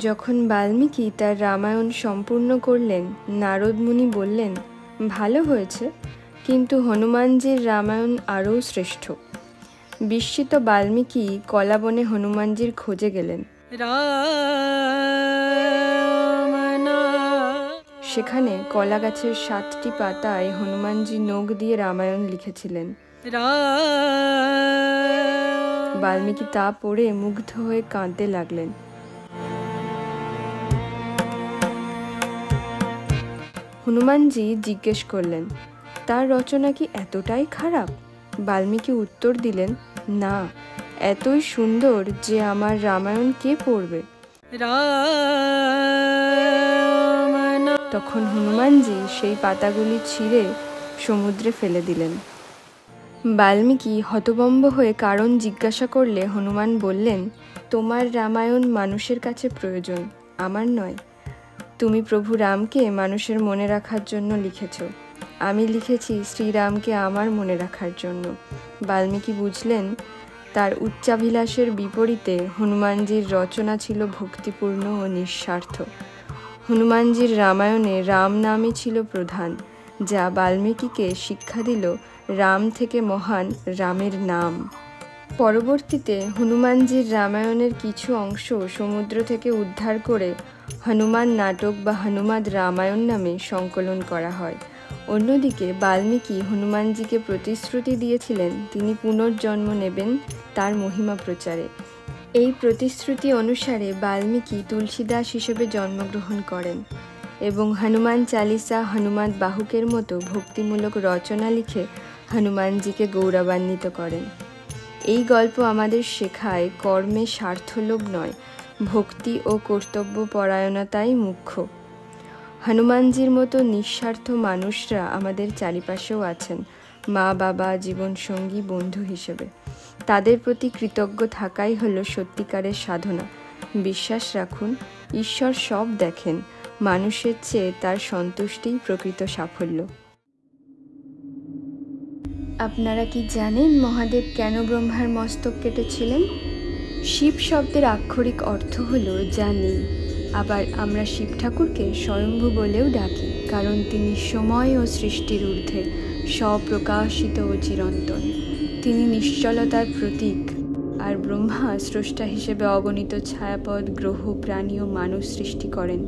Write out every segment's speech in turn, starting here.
যখন বাল্মীকি তার রামায়ণ সম্পূর্ণ করলেন, নারদ মুনি বললেন, ভালো হয়েছে, কিন্তু হনুমানজির রামায়ণ আরও শ্রেষ্ঠ। বিস্মিত বাল্মীকি কলাবনে হনুমানজির খোঁজে গেলেন। সেখানে কলা গাছের 7টি পাতায় হনুমানজি নখ দিয়ে রামায়ণ লিখেছিলেন। বাল্মীকি তা পড়ে মুগ্ধ হয়ে কাঁদতে লাগলেন। হনুমানজি জিজ্ঞেস করলেন, তার রচনা কি এতটাই খারাপ? বাল্মীকি উত্তর দিলেন, না, এতই সুন্দর যে আমার রামায়ণ কে পড়বে? তখন হনুমানজি সেই পাতাগুলি ছিঁড়ে সমুদ্রে ফেলে দিলেন। বাল্মীকি হতভম্ব হয়ে কারণ জিজ্ঞাসা করলে হনুমান বললেন, তোমার রামায়ণ মানুষের কাছে প্রয়োজন, আমার নয়। তুমি প্রভু রামকে মানুষের মনে রাখার জন্য লিখেছ, আমি লিখেছি শ্রীরামকে আমার মনে রাখার জন্য। বাল্মীকি বুঝলেন, তার উচ্চাভিলাষের বিপরীতে হনুমানজির রচনা ছিল ভক্তিপূর্ণ ও নিঃস্বার্থ। হনুমানজির রামায়ণে রাম নামই ছিল প্রধান, যা বাল্মীকিকে শিক্ষা দিল রাম থেকে মহান রামের নাম। পরবর্তীতে হনুমানজির রামায়ণের কিছু অংশ সমুদ্র থেকে উদ্ধার করে হনুমান নাটক বা হনুমাদ রামায়ণ নামে সংকলন করা হয়। অন্যদিকে বাল্মীকি হনুমানজিকে প্রতিশ্রুতি দিয়েছিলেন তিনি পুনর্জন্ম নেবেন তার মহিমা প্রচারে। এই প্রতিশ্রুতি অনুসারে বাল্মীকি তুলসীদাস হিসেবে জন্মগ্রহণ করেন এবং হনুমান চালিসা, হনুমান বাহুকের মতো ভক্তিমূলক রচনা লিখে হনুমানজিকে গৌরবান্বিত করেন। এই গল্প আমাদের শেখায় কর্মে স্বার্থলোভ নয়, ভক্তি ও কর্তব্য পরায়ণতাই মুখ্য। হনুমানজির মতো নিঃস্বার্থ মানুষরা আমাদের চারিপাশেও আছেন, মা বাবা, জীবনসঙ্গী, বন্ধু হিসেবে। তাদের প্রতি কৃতজ্ঞ থাকাই হলো সত্যিকারের সাধনা। বিশ্বাস রাখুন, ঈশ্বর সব দেখেন, মানুষের চেয়ে তার সন্তুষ্টিই প্রকৃত সাফল্য। আপনারা কি জানেন মহাদেব কেন ব্রহ্মার মস্তক কেটেছিলেন? শিব শব্দের আক্ষরিক অর্থ হলো যা নেই। আবার আমরা শিব ঠাকুরকে স্বয়ম্ভু বলেও ডাকি, কারণ তিনি সময় ও সৃষ্টির ঊর্ধ্বে, স্বপ্রকাশিত ও চিরন্তন। তিনি নিশ্চলতার প্রতীক। আর ব্রহ্মা স্রষ্টা হিসেবে অগণিত ছায়াপথ, গ্রহ, প্রাণী ও মানুষ সৃষ্টি করেন।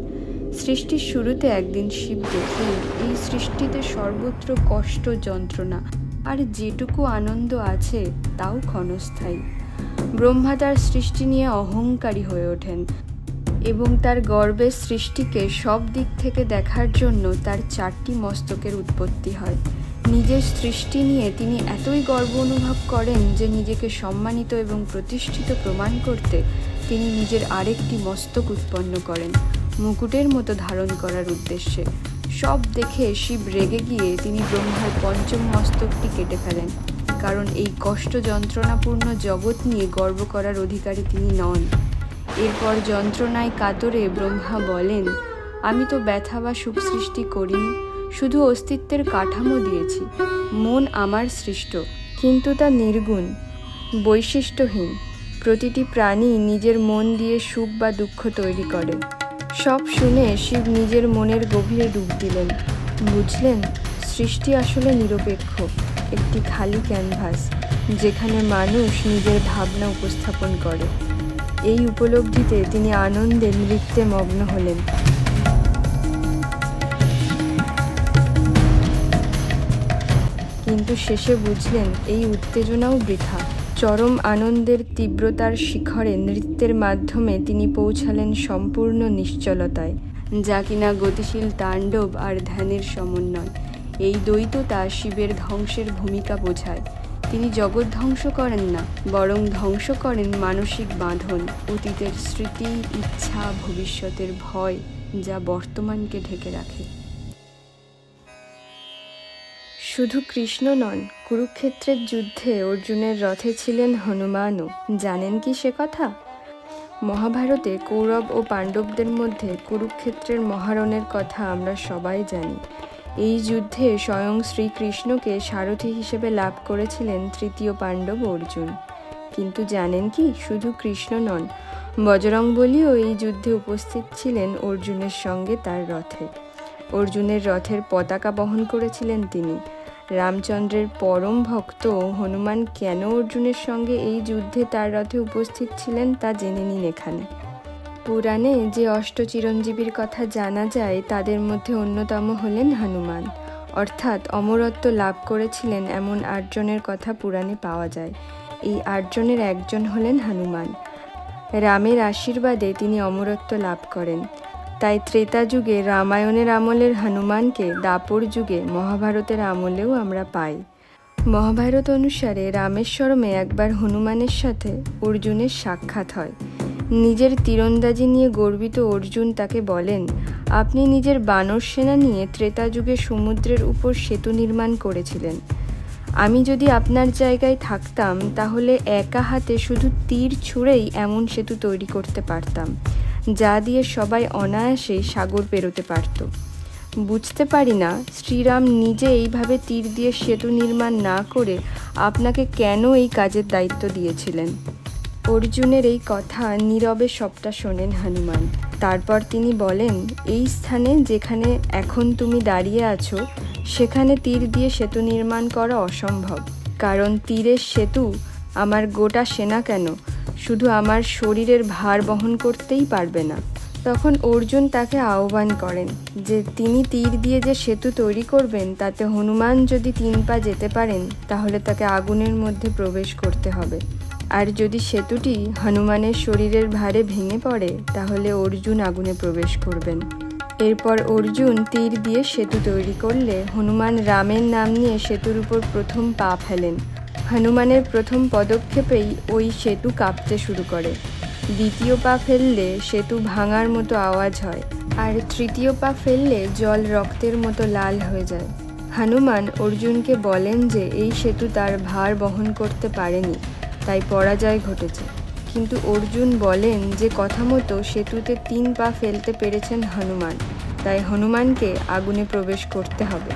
সৃষ্টির শুরুতে একদিন শিব দেখলেন এই সৃষ্টিতে সর্বত্র কষ্ট, যন্ত্রণা, আর যেটুকু আনন্দ আছে তাও ক্ষণস্থায়ী। ব্রহ্মা তার সৃষ্টি নিয়ে অহংকারী হয়ে ওঠেন এবং তার গর্বের সৃষ্টিকে সব দিক থেকে দেখার জন্য তার 4টি মস্তকের উৎপত্তি হয়। নিজের সৃষ্টি নিয়ে তিনি এতই গর্ব অনুভব করেন যে নিজেকে সম্মানিত এবং প্রতিষ্ঠিত প্রমাণ করতে তিনি নিজের আরেকটি মস্তক উৎপন্ন করেন, মুকুটের মতো ধারণ করার উদ্দেশ্যে। সব দেখে শিব রেগে গিয়ে তিনি ব্রহ্মার 5ম মস্তকটি কেটে ফেলেন, কারণ এই কষ্ট যন্ত্রণাপূর্ণ জগৎ নিয়ে গর্ব করার অধিকারী তিনি নন। এরপর যন্ত্রণায় কাতরে ব্রহ্মা বলেন, আমি তো ব্যথা বা সুখ সৃষ্টি করিনি, শুধু অস্তিত্বের কাঠামো দিয়েছি। মন আমার সৃষ্ট, কিন্তু তা নির্গুণ, বৈশিষ্ট্যহীন। প্রতিটি প্রাণী নিজের মন দিয়ে সুখ বা দুঃখ তৈরি করে। সব শুনে শিব নিজের মনের গভীরে ডুব দিলেন। বুঝলেন, সৃষ্টি আসলে নিরপেক্ষ, একটি খালি ক্যানভাস, যেখানে মানুষ নিজের ভাবনা উপস্থাপন করে। এই উপলব্ধিতে তিনি আনন্দে নৃত্যে মগ্ন হলেন। কিন্তু শেষে বুঝলেন এই উত্তেজনাও বৃথা। চরম আনন্দের তীব্রতার শিখরে নৃত্যের মাধ্যমে তিনি পৌঁছালেন সম্পূর্ণ নিশ্চলতায়, যা কিনা গতিশীল তাণ্ডব আর ধ্যানের সমন্বয়। এই দ্বৈততা শিবের ধ্বংসের ভূমিকা বোঝায়। তিনি জগৎ ধ্বংস করেন না, বরং ধ্বংস করেন মানসিক বাঁধন, অতীতের স্মৃতি, ইচ্ছা, ভবিষ্যতের ভয়, যা বর্তমানকে ঢেকে রাখে। শুধু কৃষ্ণ নন, কুরুক্ষেত্রের যুদ্ধে অর্জুনের রথে ছিলেন হনুমানও। জানেন কি সে কথা? মহাভারতে কৌরব ও পাণ্ডবদের মধ্যে কুরুক্ষেত্রের মহারণের কথা আমরা সবাই জানি। এই যুদ্ধে স্বয়ং শ্রীকৃষ্ণকে সারথি হিসেবে লাভ করেছিলেন 3য় পাণ্ডব অর্জুন। কিন্তু জানেন কি, শুধু কৃষ্ণ নন, বজরং বলিও এই যুদ্ধে উপস্থিত ছিলেন অর্জুনের সঙ্গে তার রথে। অর্জুনের রথের পতাকা বহন করেছিলেন তিনি। রামচন্দ্রের পরম ভক্ত হনুমান কেন অর্জুনের সঙ্গে এই যুদ্ধে তার রথে উপস্থিত ছিলেন তা জেনে নিন এখানে। পুরাণে যে অষ্টচিরঞ্জীবীর কথা জানা যায় তাদের মধ্যে অন্যতম হলেন হনুমান, অর্থাৎ অমরত্ব লাভ করেছিলেন এমন 8 জনের কথা পুরাণে পাওয়া যায়। এই 8 জনের একজন হলেন হনুমান। রামের আশীর্বাদে তিনি অমরত্ব লাভ করেন। তাই ত্রেতা যুগে রামায়ণের আমলের হনুমানকে দাপর যুগে মহাভারতের আমলেও আমরা পাই। মহাভারত অনুসারে রামেশ্বরমে একবার হনুমানের সাথে অর্জুনের সাক্ষাৎ হয়। নিজের তীরন্দাজি নিয়ে গর্বিত অর্জুন তাকে বলেন, আপনি নিজের বানর সেনা নিয়ে ত্রেতা যুগে সমুদ্রের উপর সেতু নির্মাণ করেছিলেন। আমি যদি আপনার জায়গায় থাকতাম তাহলে একা হাতে শুধু তীর ছুঁড়েই এমন সেতু তৈরি করতে পারতাম, যা দিয়ে সবাই অনায়াসেই সাগর পেরোতে পারত। বুঝতে পারি না শ্রীরাম নিজে এইভাবে তীর দিয়ে সেতু নির্মাণ না করে আপনাকে কেন এই কাজের দায়িত্ব দিয়েছিলেন। অর্জুনের এই কথা নীরবে সবটা শোনেন হনুমান। তারপর তিনি বলেন, এই স্থানে যেখানে এখন তুমি দাঁড়িয়ে আছো সেখানে তীর দিয়ে সেতু নির্মাণ করা অসম্ভব, কারণ তীরের সেতু আমার গোটা সেনা কেন, শুধু আমার শরীরের ভার বহন করতেই পারবে না। তখন অর্জুন তাকে আহ্বান করেন যে তিনি তীর দিয়ে যে সেতু তৈরি করবেন তাতে হনুমান যদি 3 পা যেতে পারেন তাহলে তাকে আগুনের মধ্যে প্রবেশ করতে হবে, আর যদি সেতুটি হনুমানের শরীরের ভারে ভেঙে পড়ে তাহলে অর্জুন আগুনে প্রবেশ করবেন। এরপর অর্জুন তীর দিয়ে সেতু তৈরি করলে হনুমান রামের নাম নিয়ে সেতুর উপর প্রথম পা ফেলেন। হনুমানের প্রথম পদক্ষেপেই ওই সেতু কাঁপতে শুরু করে। দ্বিতীয় পা ফেললে সেতু ভাঙার মতো আওয়াজ হয়, আর তৃতীয় পা ফেললে জল রক্তের মতো লাল হয়ে যায়। হনুমান অর্জুনকে বলেন যে এই সেতু তার ভার বহন করতে পারেনি, তাই পরাজয় ঘটেছে। কিন্তু অর্জুন বলেন যে কথা মতো সেতুতে 3 পা ফেলতে পেরেছেন হনুমান, তাই হনুমানকে আগুনে প্রবেশ করতে হবে।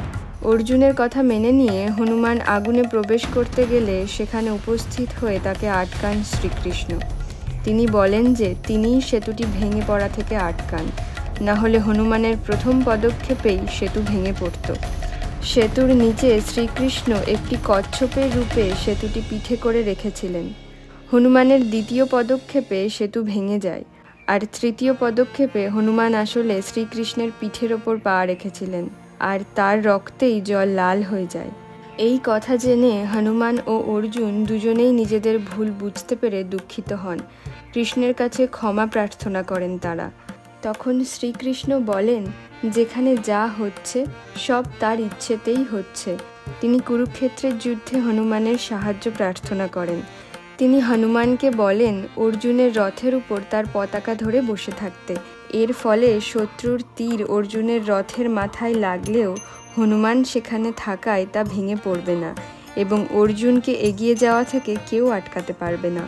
অর্জুনের কথা মেনে নিয়ে হনুমান আগুনে প্রবেশ করতে গেলে সেখানে উপস্থিত হয়ে তাকে আটকান শ্রীকৃষ্ণ। তিনি বলেন যে তিনিই সেতুটি ভেঙে পড়া থেকে আটকান, না হলে হনুমানের প্রথম পদক্ষেপেই সেতু ভেঙে পড়ত। সেতুর নিচে শ্রীকৃষ্ণ একটি কচ্ছপের রূপে সেতুটি পিঠে করে রেখেছিলেন। হনুমানের দ্বিতীয় পদক্ষেপে সেতু ভেঙে যায়, আর তৃতীয় পদক্ষেপে হনুমান আসলে শ্রীকৃষ্ণের পিঠের ওপর পা রেখেছিলেন, আর তার রক্তেই জল লাল হয়ে যায়। এই কথা জেনে হনুমান ও অর্জুন দুজনেই নিজেদের ভুল বুঝতে পেরে দুঃখিত হন। কৃষ্ণের কাছে ক্ষমা প্রার্থনা করেন তারা। তখন শ্রীকৃষ্ণ বলেন, যেখানে যা হচ্ছে সব তার ইচ্ছেতেই হচ্ছে। তিনি কুরুক্ষেত্রের যুদ্ধে হনুমানের সাহায্য প্রার্থনা করেন। তিনি হনুমানকে বলেন অর্জুনের রথের উপর তার পতাকা ধরে বসে থাকতে। এর ফলে শত্রুর তীর অর্জুনের রথের মাথায় লাগলেও হনুমান সেখানে থাকায় তা ভেঙে পড়বে না এবং অর্জুনকে এগিয়ে যাওয়া থেকে কেউ আটকাতে পারবে না।